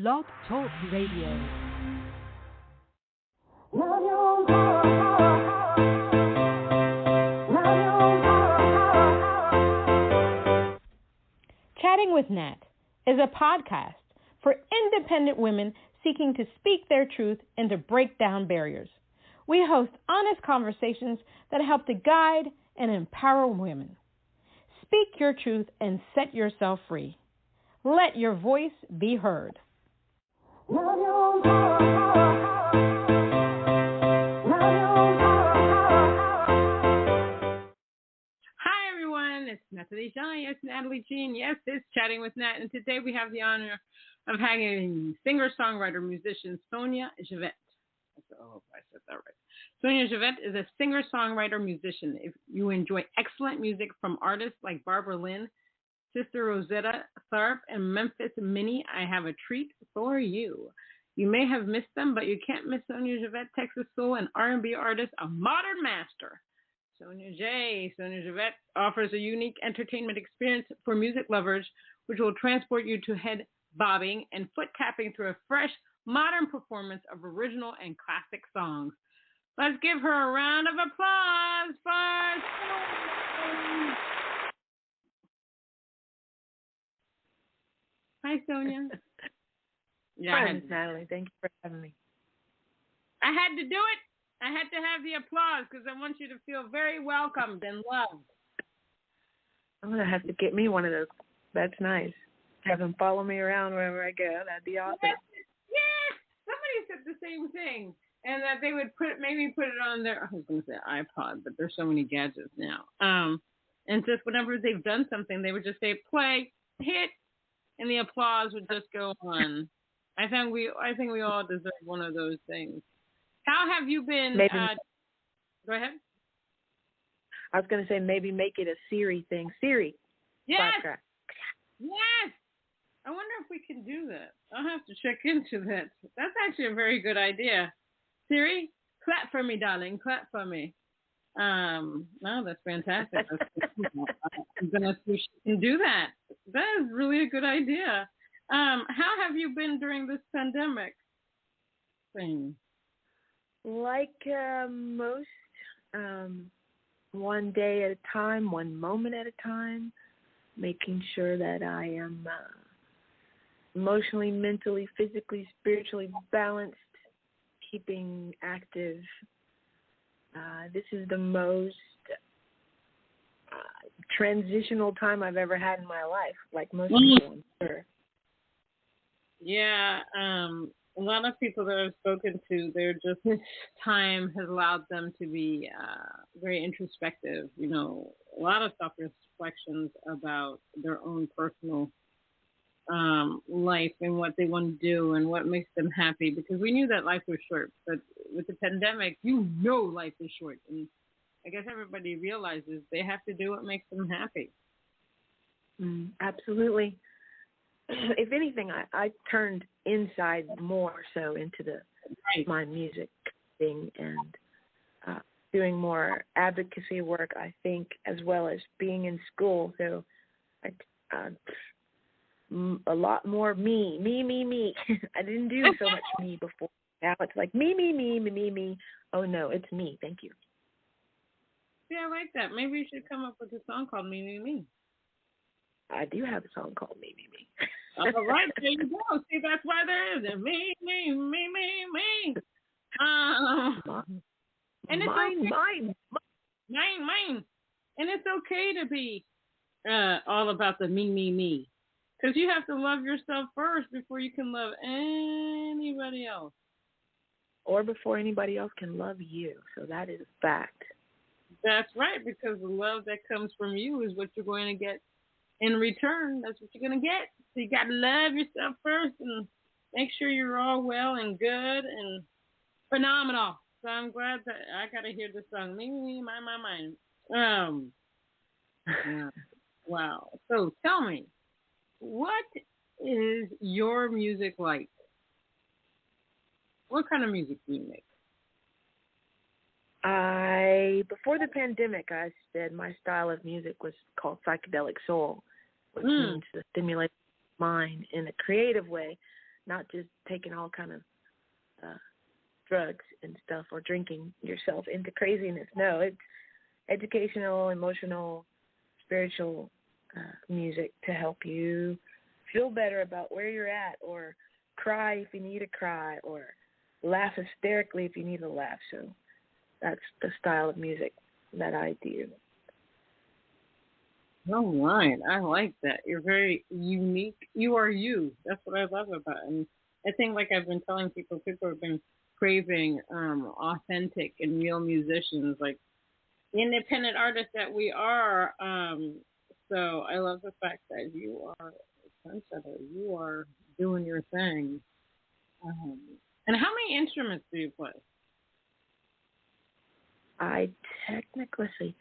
Blog Talk Radio. Chatting with Nat is a podcast for independent women seeking to speak their truth and to break down barriers. We host honest conversations that help to guide and empower women. Speak your truth and set yourself free. Let your voice be heard. Hi, everyone. It's Natalie Jean. Yes, Natalie Jean. Yes, it's Chatting with Nat. And today we have the honor of having singer-songwriter musician Sonya Jevette. I hope I said that right. Sonya Jevette is a singer-songwriter musician. If you enjoy excellent music from artists like Barbara Lynn, Sister Rosetta Tharpe, and Memphis Minnie, I have a treat for you. You may have missed them, but you can't miss Sonya Jevette, Texas Soul and R&B artist, a modern master. Sonya Jevette offers a unique entertainment experience for music lovers, which will transport you to head bobbing and foot tapping through a fresh, modern performance of original and classic songs. Let's give her a round of applause for Sonya. Hi, Sonya. Friends, Natalie. Thank you for having me. I had to do it. I had to have the applause because I want you to feel very welcomed and loved. I'm going to have to get me one of those. That's nice. Have them follow me around wherever I go. That'd be awesome. Yes. Somebody said the same thing. And that they would maybe put it on their, I was going to say iPod, but there's so many gadgets now. And just whenever they've done something, they would just say, play, hit, and the applause would just go on. I think we all deserve one of those things. How have you been? Go ahead. I was going to say maybe make it a Siri thing. Siri. Yes. Yes. I wonder if we can do that. I'll have to check into that. That's actually a very good idea. Siri, clap for me, darling. Clap for me. No, that's fantastic. I'm going to see if she can do that. That is really a good idea. How have you been during this pandemic thing? Like most, one day at a time, one moment at a time, making sure that I am emotionally, mentally, physically, spiritually balanced, keeping active. This is the most transitional time I've ever had in my life, like most people, I'm sure. Yeah, a lot of people that I've spoken to, this time has allowed them to be very introspective, a lot of self-reflections about their own personal life and what they want to do and what makes them happy, because we knew that life was short, but with the pandemic, life is short, and I guess everybody realizes they have to do what makes them happy. Absolutely. If anything, I turned inside more so into my music thing and doing more advocacy work, I think, as well as being in school. So a lot more me. I didn't do so much me before. Now it's like me. Oh, no, it's me. Thank you. Yeah, I like that. Maybe you should come up with a song called Me. I do have a song called Me. All right, there you go. See, that's why there is a me. And it's mine. And it's okay to be all about the me. Because you have to love yourself first before you can love anybody else. Or before anybody else can love you. So that is a fact. That's right, because the love that comes from you is what you're going to get in return. That's what you're going to get. So you got to love yourself first and make sure you're all well and good and phenomenal. So I'm glad that I got to hear this song. Me, my. Yeah. Wow. So tell me, what is your music like? What kind of music do you make? Before the pandemic, I said my style of music was called psychedelic soul, which means to stimulate the mind in a creative way. not just taking all kind of drugs and stuff or drinking yourself into craziness. No, it's educational, emotional, spiritual music to help you feel better about where you're at, or cry if you need to cry, or laugh hysterically if you need to laugh. So that's the style of music that I do. All right. I like that. You're very unique. You are you. That's what I love about it. And I think, like I've been telling people have been craving authentic and real musicians, like independent artists that we are. So I love the fact that you are a trendsetter. You are doing your thing. And how many instruments do you play? I technically see.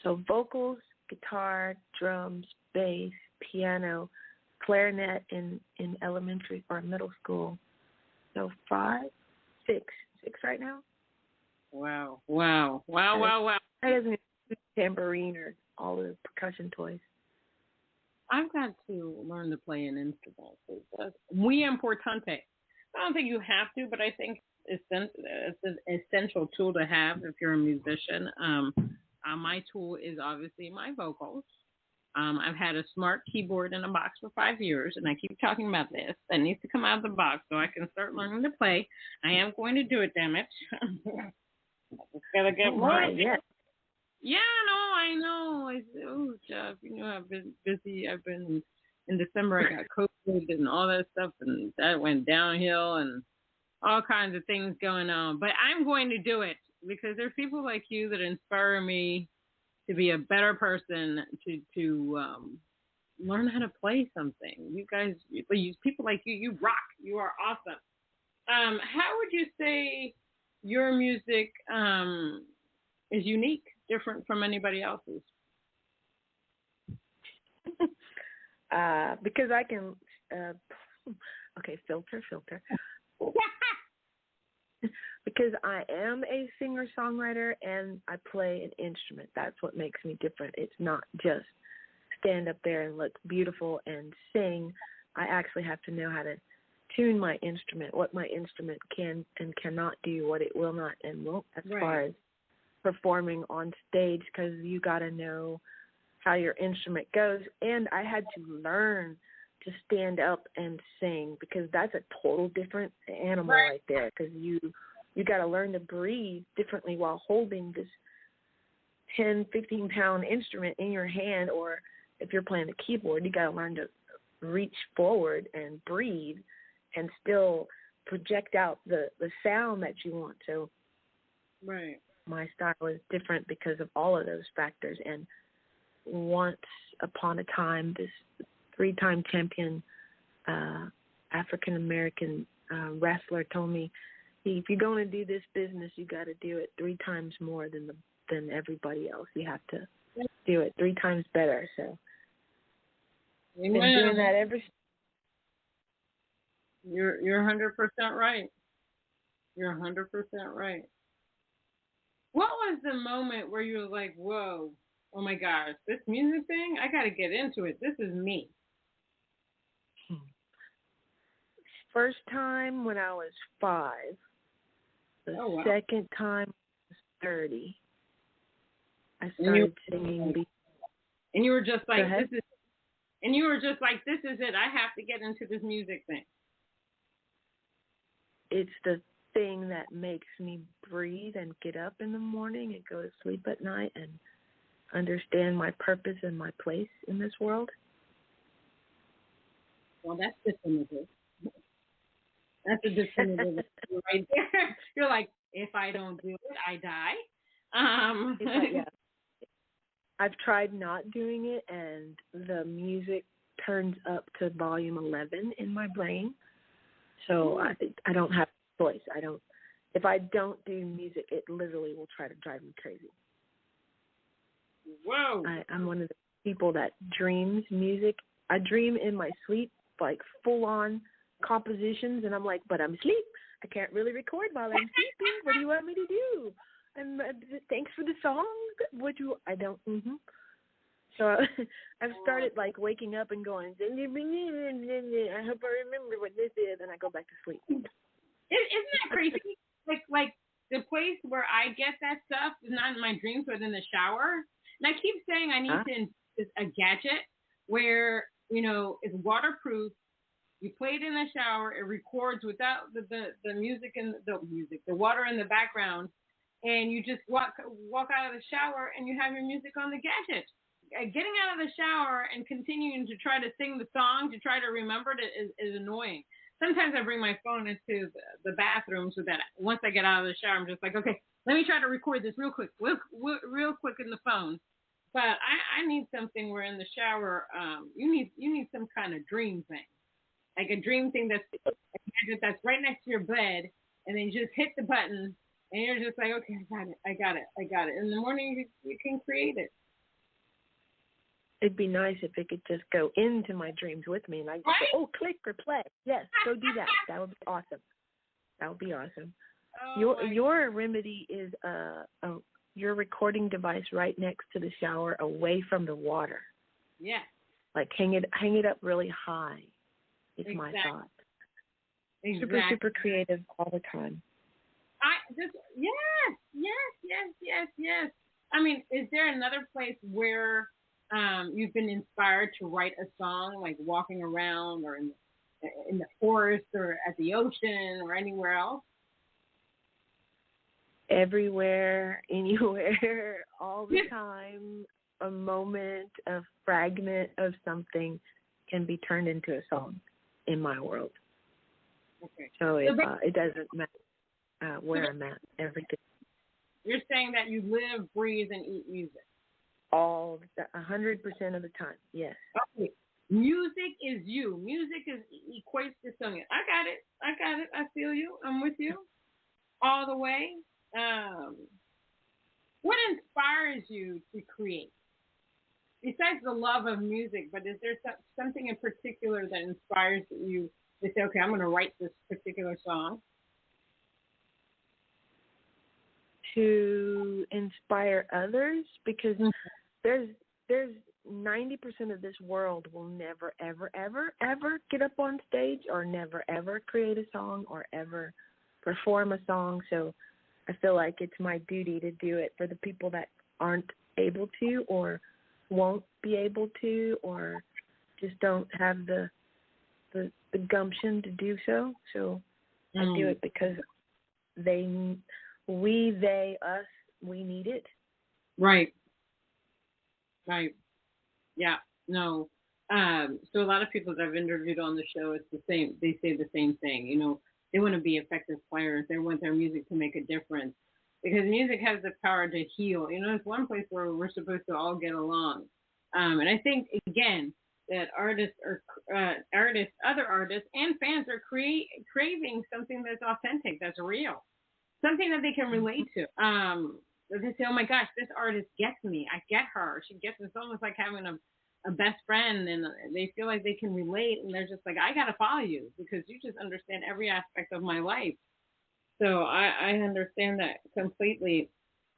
So vocals, guitar, drums, bass, piano, clarinet in elementary or middle school. So 6 right now. Wow. That doesn't include tambourine or all the percussion toys. I've got to learn to play an instrument. That's muy importante. I don't think you have to, but I think it's an essential tool to have if you're a musician. My tool is obviously my vocals. I've had a smart keyboard in a box for 5 years, and I keep talking about this. That needs to come out of the box so I can start learning to play. I am going to do it, damn it. I just gotta get more. Yes. Yeah, no, I know. Jeff, I've been busy. I've been in December. I got COVID and all that stuff, and that went downhill, and all kinds of things going on. But I'm going to do it because there are people like you that inspire me to be a better person, to learn how to play something. You guys, people like you rock. You are awesome. How would you say your music is unique, different from anybody else's? Because I can, filter. Because I am a singer-songwriter and I play an instrument. That's what makes me different. It's not just stand up there and look beautiful and sing. I actually have to know how to tune my instrument, what my instrument can and cannot do, what it will not and won't, as far as performing on stage, because you got to know how your instrument goes. And I had to learn to stand up and sing, because that's a total different animal right there, because you got to learn to breathe differently while holding this 10, 15-pound instrument in your hand, or if you're playing the keyboard, you got to learn to reach forward and breathe and still project out the sound that you want. So my style is different because of all of those factors. And once upon a time, this 3-time champion African-American wrestler told me, if you're going to do this business, you got to do it 3 times more than everybody else. You have to do it 3 times better. So I've been doing that ever since. You're 100% right. You're 100% right. What was the moment where you were like, whoa, oh my gosh, this music thing, I got to get into it. This is me. First time when I was 5. The second time I was 30. I started singing. And you were just like, this is it. I have to get into this music thing. It's the thing that makes me breathe and get up in the morning and go to sleep at night and understand my purpose and my place in this world. Well, that's definitive. That's a definitive right there. You're like, if I don't do it, I die. Yeah. I've tried not doing it, and the music turns up to volume 11 in my brain. So I don't have a choice. If I don't do music, it literally will try to drive me crazy. Whoa. I'm one of the people that dreams music. I dream in my sleep, like full-on compositions, and I'm like, but I'm asleep. I can't really record while I'm sleeping. What do you want me to do? And thanks for the song. I don't. So I've started like waking up and going, I hope I remember what this is, and I go back to sleep. Isn't that crazy? Like the place where I get that stuff is not in my dreams, but in the shower. And I keep saying I need to invest a gadget where, it's waterproof. You play it in the shower. It records without the music and the water in the background, and you just walk out of the shower and you have your music on the gadget. Getting out of the shower and continuing to try to sing the song to try to remember it is annoying. Sometimes I bring my phone into the bathroom so that once I get out of the shower, I'm just like, okay, let me try to record this real quick in the phone. But I need something where in the shower, you need some kind of dream thing, like a dream thing that's right next to your bed, and then you just hit the button, and you're just like, okay, I got it. In the morning, you can create it. It'd be nice if it could just go into my dreams with me, and I just go, click or play. Yes, go do that. That would be awesome. Your remedy is your recording device right next to the shower, away from the water. Yeah. Like hang it up really high. It's my thought. Exactly. Super creative all the time. Yes. I mean, is there another place where you've been inspired to write a song, like walking around or in the forest or at the ocean or anywhere else? Everywhere, anywhere, all the time. A moment, a fragment of something can be turned into a song in my world. Okay. So it doesn't matter where I'm at. Everything. You're saying that you live, breathe, and eat music. 100% of the time, yes. Okay. Music is you. Music equates to Sonya. I got it. I feel you. I'm with you all the way. What inspires you to create? Besides the love of music, but is there something in particular that inspires you to say, okay, I'm going to write this particular song? To inspire others, because there's 90% of this world will never, ever, ever, ever get up on stage, or never, ever create a song, or ever perform a song. So I feel like it's my duty to do it for the people that aren't able to, or won't be able to, or just don't have the gumption to do so. So I do it because us, we need it. Right. Yeah. No. So a lot of people that I've interviewed on the show, it's the same. They say the same thing. They want to be effective players. They want their music to make a difference, because music has the power to heal. It's one place where we're supposed to all get along. And I think, again, that other artists, and fans are craving something that's authentic, that's real, something that they can relate to. They say, oh my gosh, this artist gets me. I get her. She gets me. It's almost like having a best friend, and they feel like they can relate, and they're just like, I got to follow you because you just understand every aspect of my life. So I understand that completely.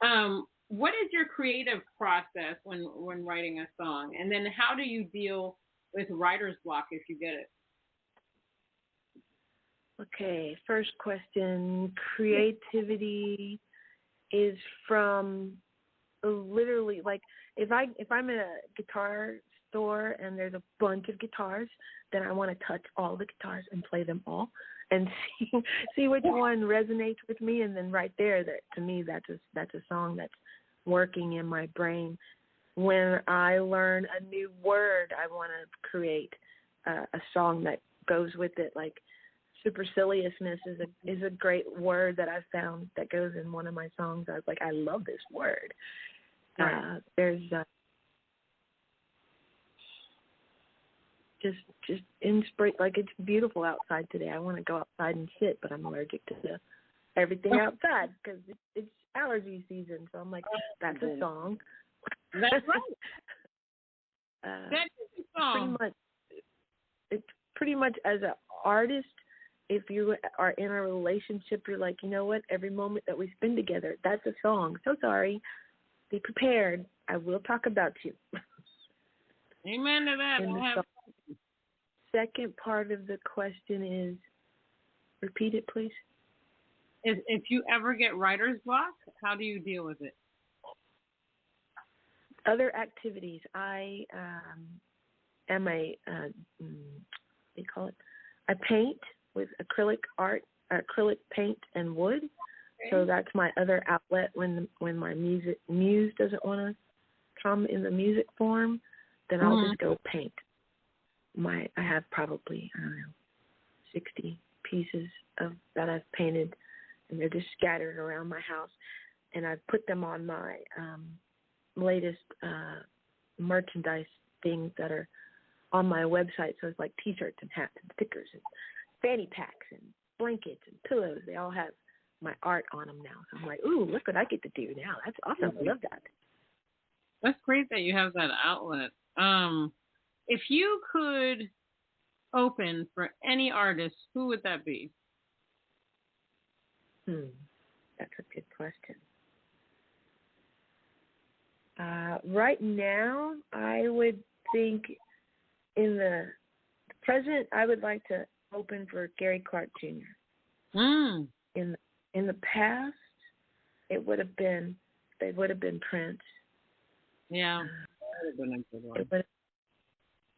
What is your creative process when writing a song? And then how do you deal with writer's block if you get it? Okay, first question. Creativity is from literally, like, if I'm in a guitar store and there's a bunch of guitars, then I want to touch all the guitars and play them all and see which one resonates with me, and then right there, that to me, that's a song that's working in my brain. When I learn a new word, I want to create a song that goes with it. Like superciliousness is a great word that I found that goes in one of my songs. I was like, I love this word. There's just inspire. Like, it's beautiful outside today. I want to go outside and sit, but I'm allergic to everything outside because it's allergy season. So I'm like, that's a song. That's right. That is a song. It's pretty much as an artist, if you are in a relationship, you're like, you know what? Every moment that we spend together, that's a song. So sorry. Be prepared. I will talk about you. Amen to that. And the second part of the question is, repeat it, please. If you ever get writer's block, how do you deal with it? Other activities. I am a, what do you call it? I paint with acrylic paint and wood. Okay. So that's my other outlet when my muse doesn't want to come in the music form, then I'll just go paint. I have probably, 60 pieces that I've painted, and they're just scattered around my house. And I've put them on my latest merchandise things that are on my website. So it's like T-shirts and hats and stickers and fanny packs and blankets and pillows. They all have my art on them now. So I'm like, ooh, look what I get to do now. That's awesome. I love that. That's great that you have that outlet. If you could open for any artist, who would that be? That's a good question. Right now, I would think in the present, I would like to open for Gary Clark Jr. In the past, it would have been Prince. Yeah, that would have been a good one.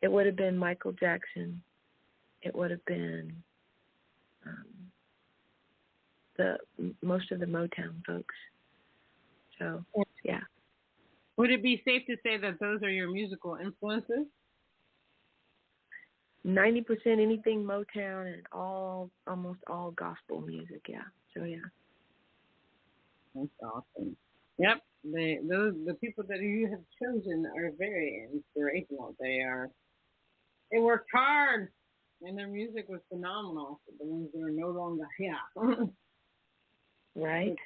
It would have been Michael Jackson. It would have been most of the Motown folks. So, yeah. Would it be safe to say that those are your musical influences? 90% anything Motown and almost all gospel music, yeah. So, yeah. That's awesome. Yep. The people that you have chosen are very inspirational. They worked hard, and their music was phenomenal. The ones that are no longer here. Right.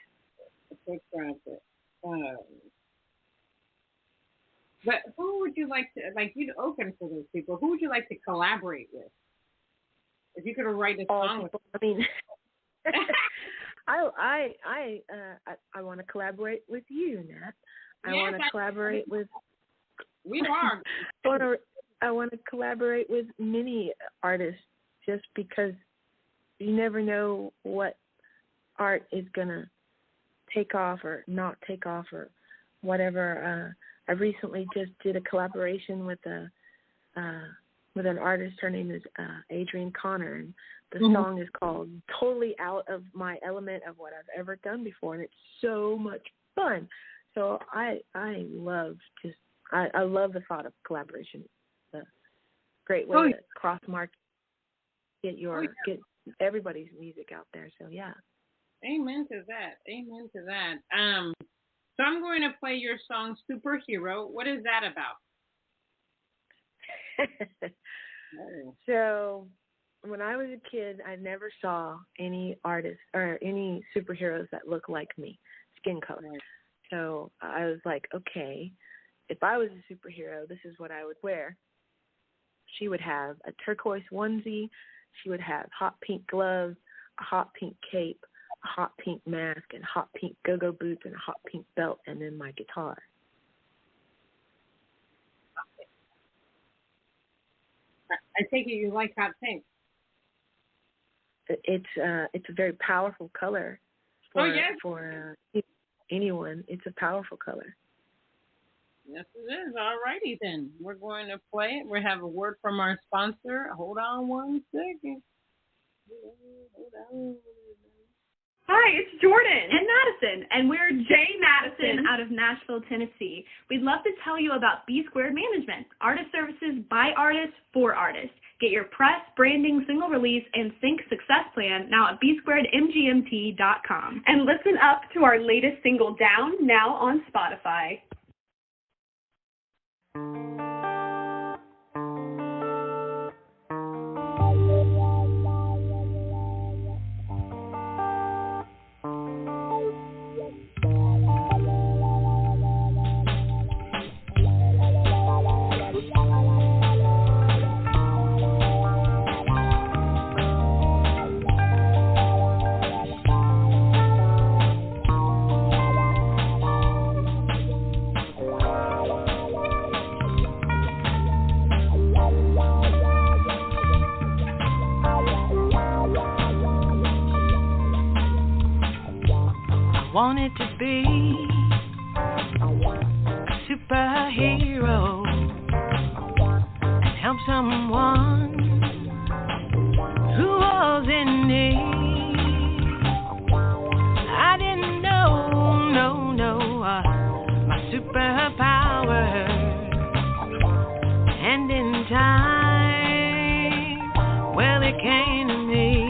Take granted. But who would you like to, you'd open for those people? Who would you like to collaborate with? If you could write a song with them. I mean, I want to collaborate with you, Nat. I want to collaborate with. We are. I want to collaborate with many artists, just because you never know what art is gonna take off or not take off or whatever. I recently just did a collaboration with an artist. Her name is Adrienne Connor, and the song is called "Totally Out of My Element of What I've Ever Done Before," and it's so much fun. So I love the thought of collaboration. It's a great way to cross market, get everybody's music out there. So yeah. Amen to that. Amen to that. So I'm going to play your song "Superhero." What is that about? So when I was a kid, I never saw any artists or any superheroes that looked like me, skin color. Right. So I was like, okay, if I was a superhero, this is what I would wear. She would have a turquoise onesie. She would have hot pink gloves, a hot pink cape, a hot pink mask, and hot pink go-go boots, and a hot pink belt, and then my guitar. I take it you like hot pink. It's a very powerful color for anyone. It's a powerful color. Yes, it is. All righty then. We're going to play it. We have a word from our sponsor. Hold on one second. Hold on. Hi, it's Jordan and Madison, and we're Jay Madison out of Nashville, Tennessee. We'd love to tell you about B Squared Management, artist services by artists for artists. Get your press, branding, single release, and sync success plan now at bsquaredmgmt.com. And listen up to our latest single, Down, now on Spotify. wanted to be a superhero and help someone who was in need. I didn't know, my superpower, and in time, well, it came to me.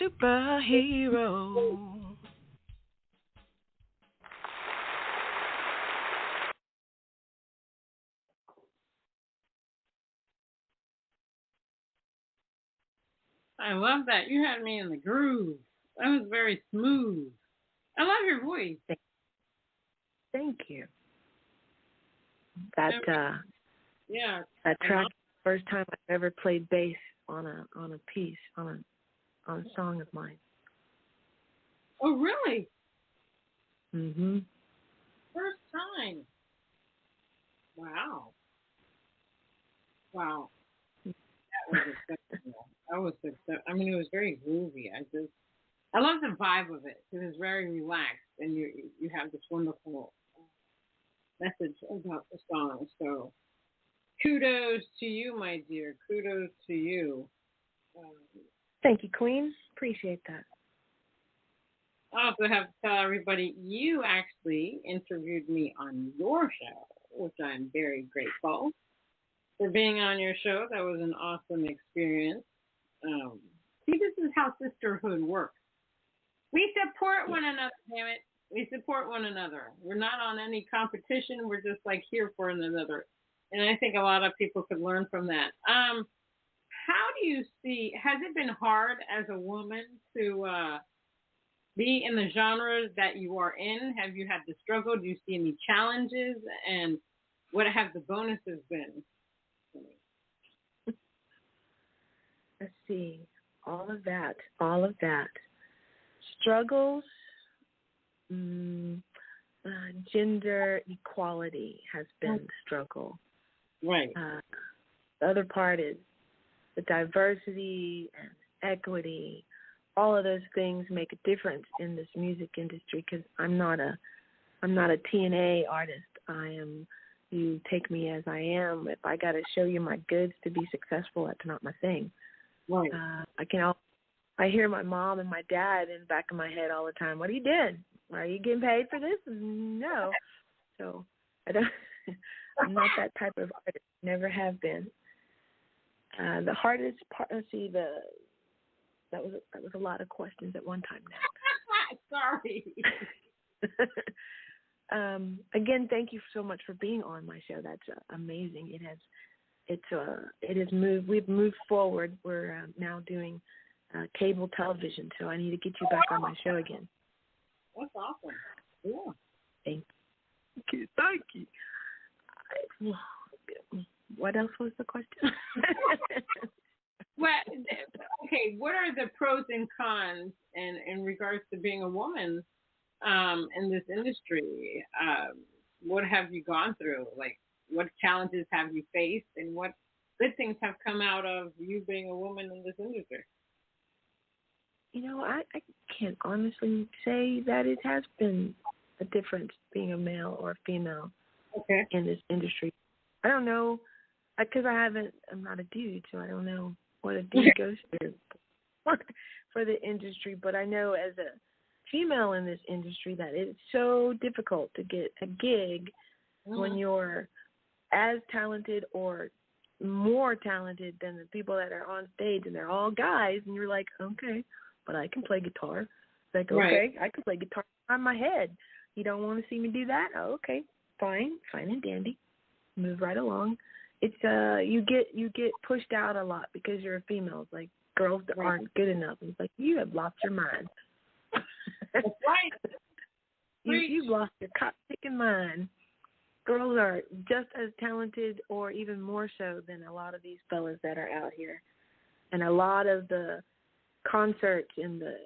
Superhero. I love that. You had me in the groove. That was very smooth. I love your voice. Thank you. That yeah. That track, first time I've ever played bass on a piece, on a song of mine. Oh, really? Mhm. First time. Wow. That was exceptional. I mean, it was very groovy. I love the vibe of it because it's very relaxed, and you have this wonderful message about the song. So kudos to you, my dear. Kudos to you. Um, Thank you, Queen. Appreciate that. I also have to tell everybody you actually interviewed me on your show, which I'm very grateful for being on your show. That was an awesome experience. See, this is how sisterhood works. We support one another, damn it. We support one another. We're not on any competition. We're just like here for one another. And I think a lot of people could learn from that. How do you see, has it been hard as a woman to be in the genre that you are in? Have you had to struggle? Do you see any challenges? And what have the bonuses been? Let's see. All of that. Struggles, gender equality has been a struggle. Right. The other part is the diversity and equity. All of those things make a difference in this music industry because I'm not a TNA artist. You take me as I am. If I got to show you my goods to be successful, that's not my thing. Right. I hear my mom and my dad in the back of my head all the time. What are you doing? Are you getting paid for this? No. So I don't. I'm not that type of artist. Never have been. The hardest part. Let's see. That was a lot of questions at one time now. Sorry. Again, thank you so much for being on my show. That's amazing. It has moved. We've moved forward. We're now doing cable television, so I need to get you back on my show again. That's awesome. Yeah. Thank you. What else was the question? Well, okay, what are the pros and cons in regards to being a woman in this industry? What have you gone through? Like, what challenges have you faced, and what good things have come out of you being a woman in this industry? I can't honestly say that it has been a difference being a male or a female in this industry. I don't know, because I'm not a dude, so I don't know what a dude goes through for the industry. But I know as a female in this industry that it's so difficult to get a gig when you're as talented or more talented than the people that are on stage, and they're all guys, and you're like, okay, but I can play guitar. It's like, okay, I can play guitar on my head. You don't want to see me do that? Oh, okay, fine and dandy. Move right along. It's you get pushed out a lot because you're a female. It's like girls that aren't good enough. And it's like, you have lost your mind. That's right. You've lost your cop-picking mind. Girls are just as talented or even more so than a lot of these fellas that are out here. And a lot of the concerts in the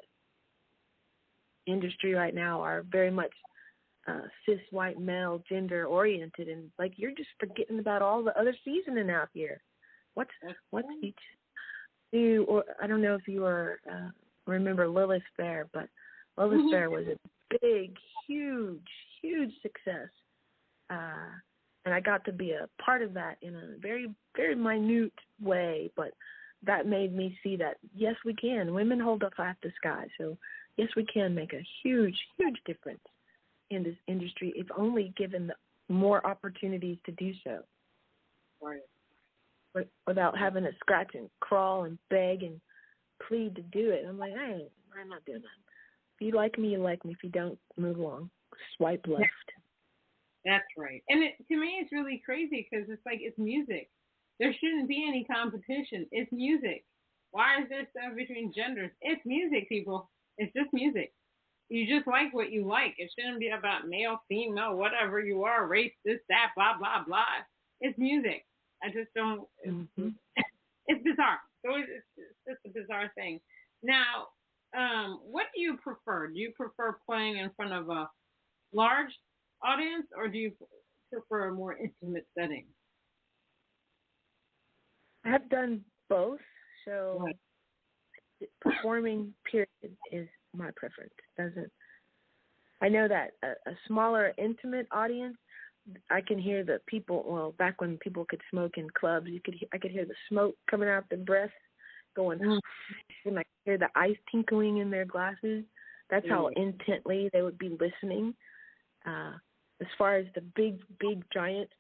industry right now are very much cis white male gender oriented, and like you're just forgetting about all the other seasoning out here. What's each new? Or I don't know if you remember Lilith Fair, but Lilith Fair was a big, huge success, and I got to be a part of that in a very, very minute way, but that made me see that, yes, we can. Women hold up half the sky. So, yes, we can make a huge, huge difference in this industry if only given more opportunities to do so. Right. Without having to scratch and crawl and beg and plead to do it. I'm like, hey, I'm not doing that. If you like me, you like me. If you don't, move along. Swipe left. That's right. And to me, it's really crazy because it's like it's music. There shouldn't be any competition. It's music. Why is there stuff between genders? It's music, people. It's just music. You just like what you like. It shouldn't be about male, female, whatever you are, race, this, that, blah, blah, blah. It's music. I just don't. It's bizarre. So it's just a bizarre thing. Now, what do you prefer? Do you prefer playing in front of a large audience, or do you prefer a more intimate setting? I have done both. So performing, period, is my preference. I know that a smaller, intimate audience, I can hear the people. Well, back when people could smoke in clubs, I could hear the smoke coming out their breath, going, and I could hear the ice tinkling in their glasses. That's how intently they would be listening. As far as the big, giant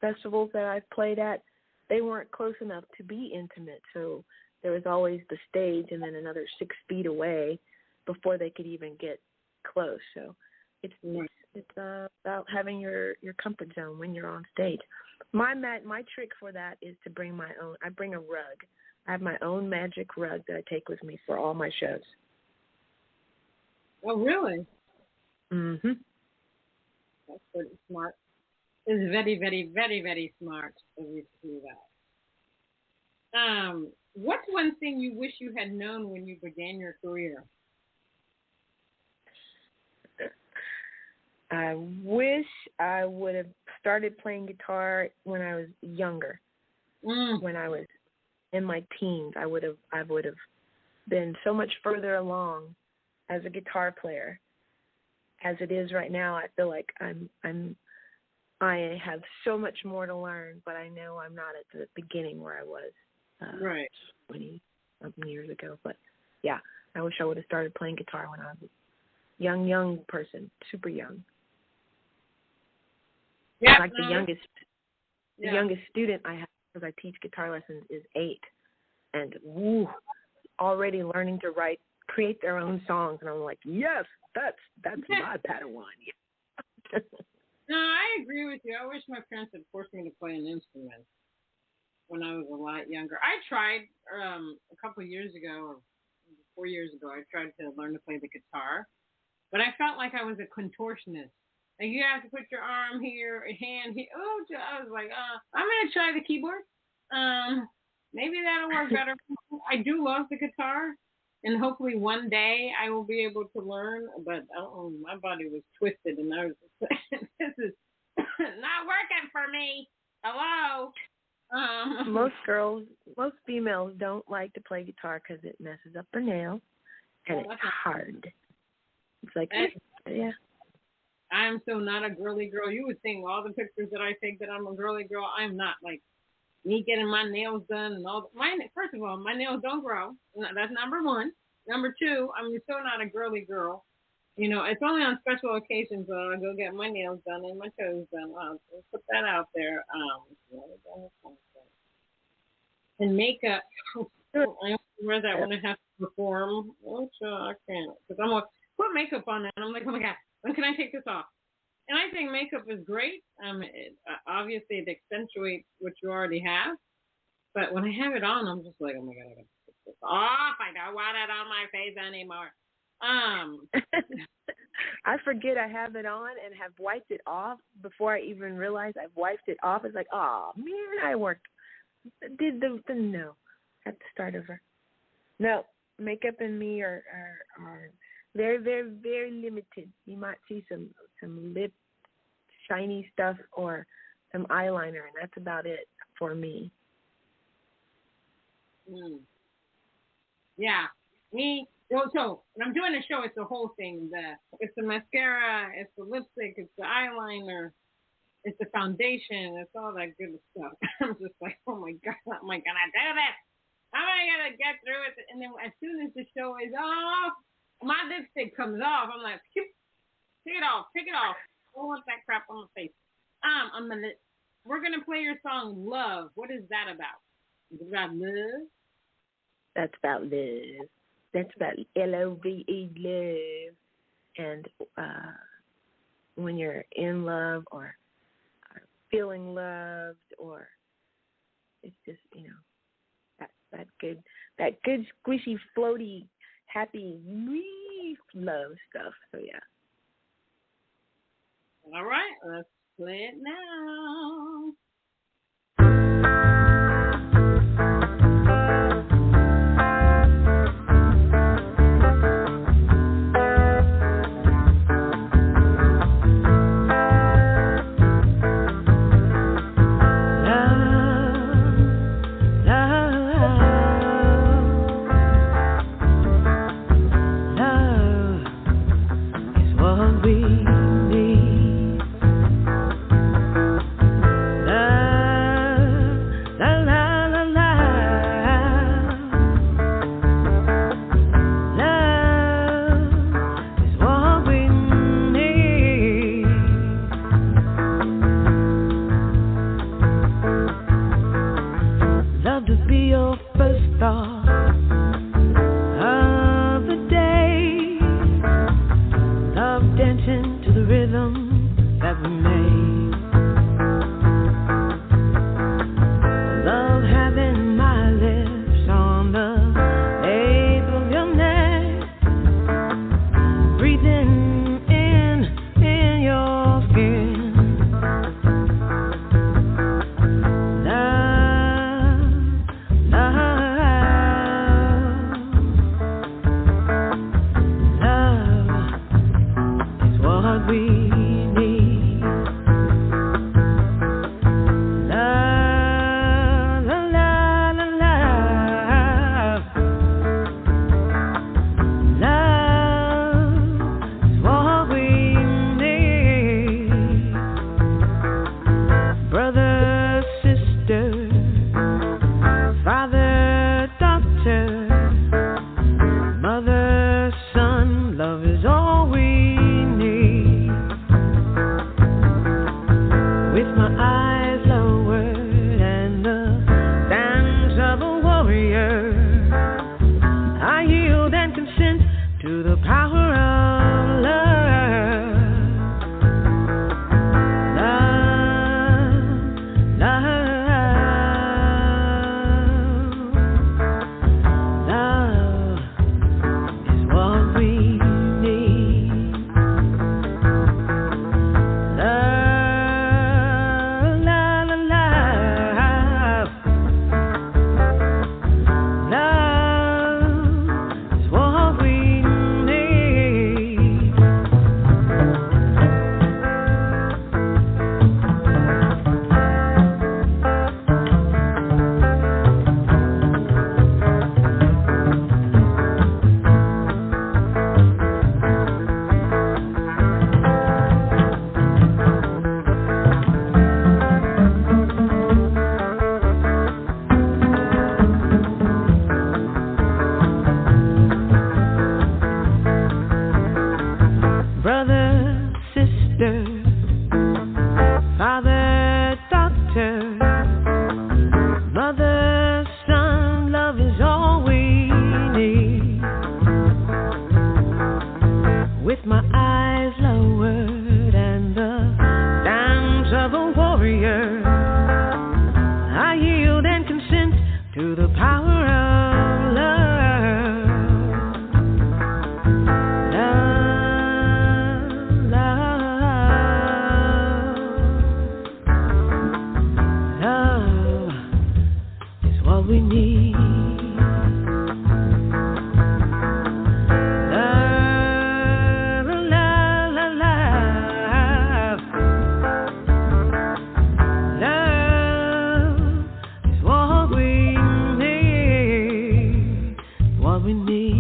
festivals that I've played at, they weren't close enough to be intimate. So there was always the stage and then another 6 feet away before they could even get close. So it's about having your comfort zone when you're on stage. My trick for that is to bring my own. I bring a rug. I have my own magic rug that I take with me for all my shows. Oh, really? Mm-hmm. That's pretty smart. It's very, very, very, very smart of you to do that. What's one thing you wish you had known when you began your career? I wish I would have started playing guitar when I was younger. When I was in my teens, I would have been so much further along as a guitar player. As it is right now, I feel like I have so much more to learn, but I know I'm not at the beginning where I was 20-something years ago. But yeah, I wish I would have started playing guitar when I was a young person, super young. Yeah, like the youngest student I have, because I teach guitar lessons, is 8, and already learning to create their own songs, and I'm like, yes, that's my Padawan. No, I agree with you. I wish my parents had forced me to play an instrument when I was a lot younger. I tried a couple of years ago, or 4 years ago, I tried to learn to play the guitar, but I felt like I was a contortionist. Like, you have to put your arm here, a hand here. Oh, I was like, I'm going to try the keyboard. Maybe that'll work better. I do love the guitar, and hopefully one day I will be able to learn, but my body was twisted, and I was just like, this is not working for me. Hello? Most females don't like to play guitar because it messes up their nails, and it's hard. It's like, yeah. I'm so not a girly girl. You would think all the pictures that I take that I'm a girly girl. I'm not. Like, me getting my nails done and all. First of all, my nails don't grow. That's number one. Number two, I'm so not a girly girl. You know, it's only on special occasions that I go get my nails done and my toes done. I'll put that out there. And makeup. I only wear that when I have to perform. Oh, sure, I can't. Because I'm like, put makeup on that. And I'm like, oh my God, when can I take this off? And I think makeup is great. Obviously, it accentuates what you already have. But when I have it on, I'm just like, oh my God, I got to take this off. I don't want it on my face anymore. I forget I have it on and have wiped it off before I even realize I've wiped it off. It's like, oh man, I worked. No, at the start over. No, makeup and me are very, very, very limited. You might see some lip shiny stuff or some eyeliner, and that's about it for me. Yeah, me. Well, so when I'm doing a show, it's the whole thing. It's the mascara, it's the lipstick, it's the eyeliner, it's the foundation, it's all that good stuff. I'm just like, oh my God, am I gonna do this? How am I gonna get through it? And then as soon as the show is off, my lipstick comes off. I'm like, take it off. I don't want that crap on my face. We're gonna play your song "Love." What is that about? Is it about love? That's about love. That's about LOVE, love. And when you're in love or feeling loved, or it's just, that good squishy, floaty, happy, love stuff. So yeah. All right, let's play it now. Love.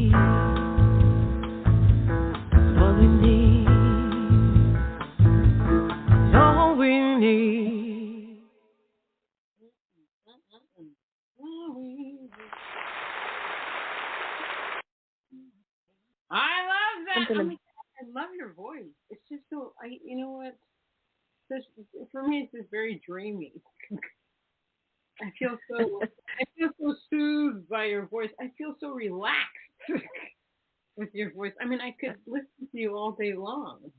need. All we need. All we need. I love that. I love your voice. It's just so, you know what? For me, it's just very dreamy. I feel so soothed by your voice. I feel so relaxed with your voice. I mean, I could listen to you all day long.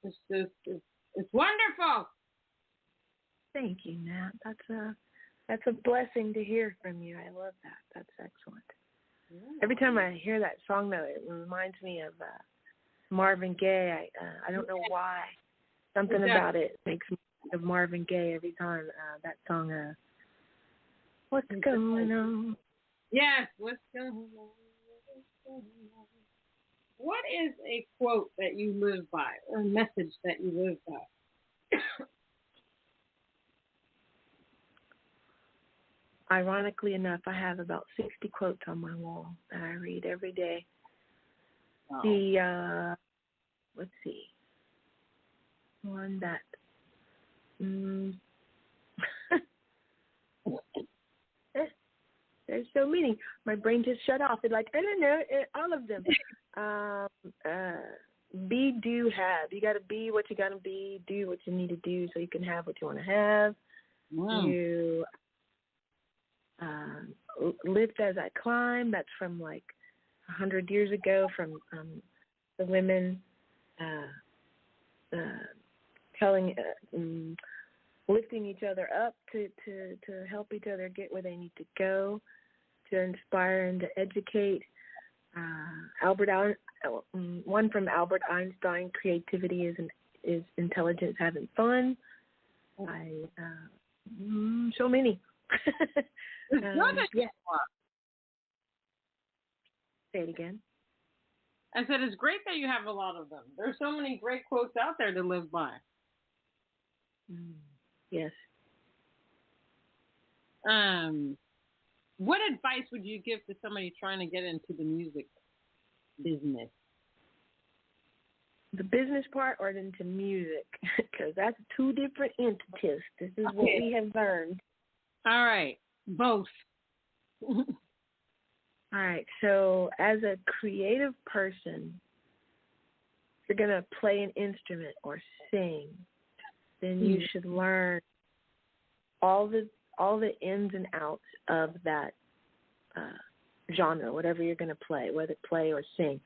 It's just, it's wonderful. Thank you, Nat. That's a blessing to hear from you. I love that. That's excellent. Yeah. Every time I hear that song, though, it reminds me of Marvin Gaye. I don't know why. Something about it makes me think of Marvin Gaye every time. That song, What's Going On? Yes, What's Going On? What is a quote that you live by, or a message that you live by? Ironically enough, I have about 60 quotes on my wall that I read every day. Oh. Let's see. One that, there's so many. My brain just shut off. It's like, I don't know, all of them. Be, do, have. You got to be what you got to be, do what you need to do so you can have what you want to have. Wow. You lift as I climb. That's from like 100 years ago from the women telling, lifting each other up to help each other get where they need to go, to inspire and to educate. One from Albert Einstein: creativity is intelligence having fun. So many. Yeah. Say it again. I said it's great that you have a lot of them. There's so many great quotes out there to live by. Yes. What advice would you give to somebody trying to get into the music business? The business part or into music? Because that's two different entities. This is what we have learned. All right. Both. All right. So as a creative person, if you're going to play an instrument or sing, then you should learn all the ins and outs of that genre, whatever you're going to play, whether play or sing.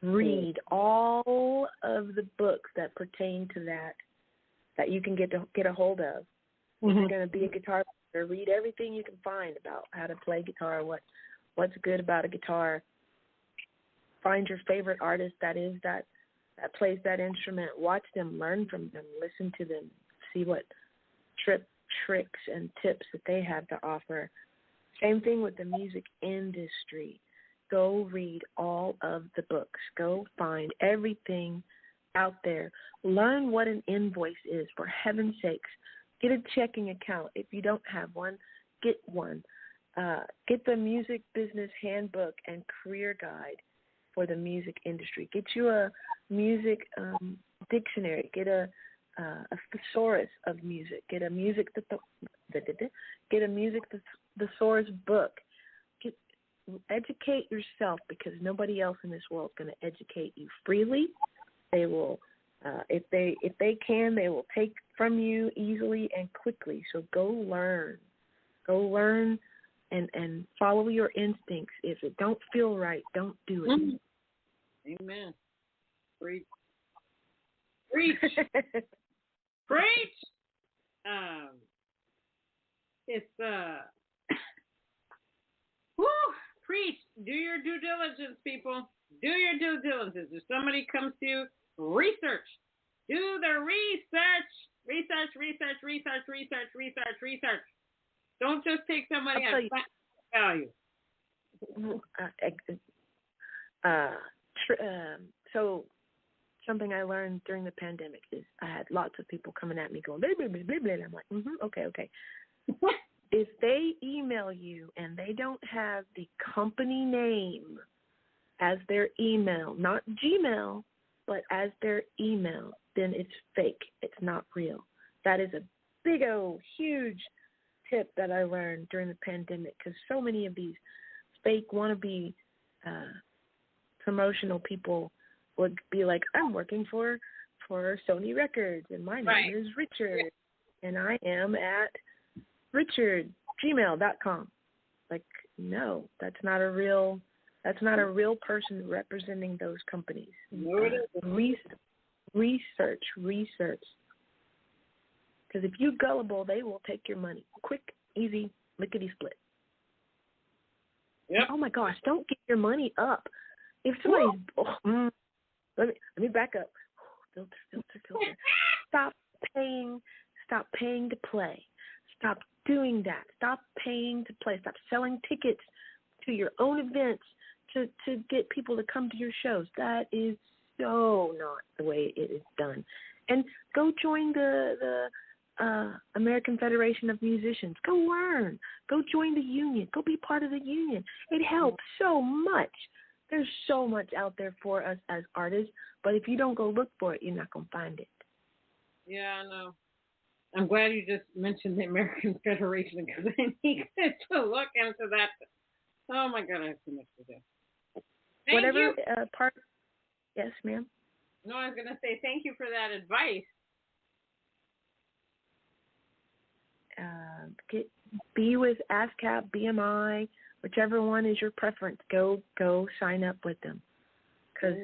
Read all of the books that pertain to that you can get a hold of. If you're going to be a guitar player, read everything you can find about how to play guitar, what's good about a guitar. Find your favorite artist that plays that instrument. Watch them, learn from them, listen to them, see what tricks and tips that they have to offer. Same thing with the music industry. Go read all of the books. Go find everything out there. Learn what an invoice is, for heaven's sakes. Get a checking account. If you don't have one, get one. Get the music business handbook and career guide for the music industry. Get you a music dictionary. Get a thesaurus of music. Get a music thesaurus book. Educate yourself, because nobody else in this world is going to educate you freely. They will, if they can, they will take from you easily and quickly. So go learn and follow your instincts. If it don't feel right, don't do it. Amen. Preach. Preach. Preach. Preach. Do your due diligence, people. Do your due diligence. If somebody comes to you, research. Do the research. Research. Don't just take somebody at face value. So something I learned during the pandemic is I had lots of people coming at me going, blah, blah, blah, blah, blah. And I'm like, okay. If they email you and they don't have the company name as their email, not Gmail, but as their email, then it's fake. It's not real. That is a big old, huge tip that I learned during the pandemic, because so many of these fake wannabe promotional people would be like, I'm working for Sony Records, and my name is Richard, and I am at richardgmail.com. Like, no, that's not a real person representing those companies. Research. Because if you're gullible, they will take your money. Quick, easy, lickety-split. Yep. Oh, my gosh, don't get your money up. If somebody's... let me back up. Filter. Stop paying to play. Stop doing that. Stop paying to play. Stop selling tickets to your own events to get people to come to your shows. That is so not the way it is done. And go join the American Federation of Musicians. Go learn. Go join the union. Go be part of the union. It helps so much. There's so much out there for us as artists, but if you don't go look for it, you're not going to find it. Yeah, I know. I'm glad you just mentioned the American Federation, because I need to look into that. Oh, my God, I have too much to do. Thank you. Part. Yes, ma'am. No, I was going to say thank you for that advice. Be with ASCAP, BMI, whichever one is your preference. Go sign up with them, because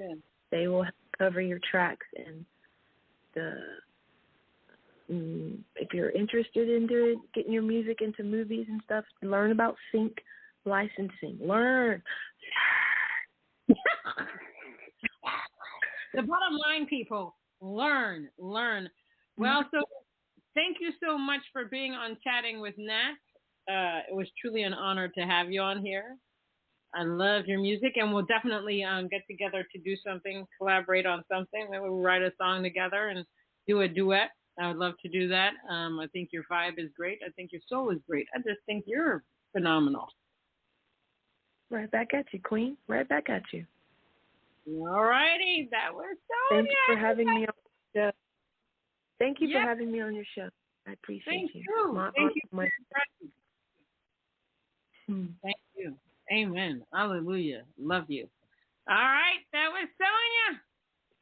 they will cover your tracks. And if you're interested into getting your music into movies and stuff, learn about sync licensing. Learn. The bottom line, people, learn. Well, so thank you so much for being on Chatting with Nat. It was truly an honor to have you on here. I love your music, and we'll definitely get together to do something, collaborate on something. Maybe we'll write a song together and do a duet. I would love to do that. I think your vibe is great. I think your soul is great. I just think you're phenomenal. Right back at you, Queen. Right back at you. All righty. That was Sonya. Thank you for having me on the show. Thank you for having me on your show. I appreciate you. Thank you. Amen. Hallelujah. Love you. All right. That was Sonya.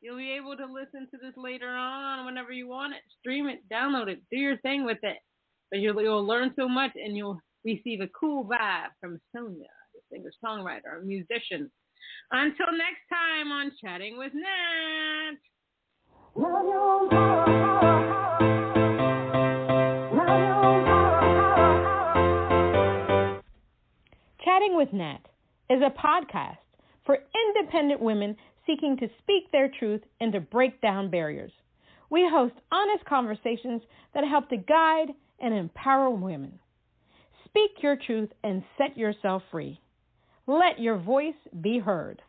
You'll be able to listen to this later on whenever you want it. Stream it, download it, do your thing with it. But you'll learn so much, and you'll receive a cool vibe from Sonya, the singer-songwriter, musician. Until next time on Chatting with Nat. Chatting with Nat is a podcast for independent women seeking to speak their truth and to break down barriers. We host honest conversations that help to guide and empower women. Speak your truth and set yourself free. Let your voice be heard.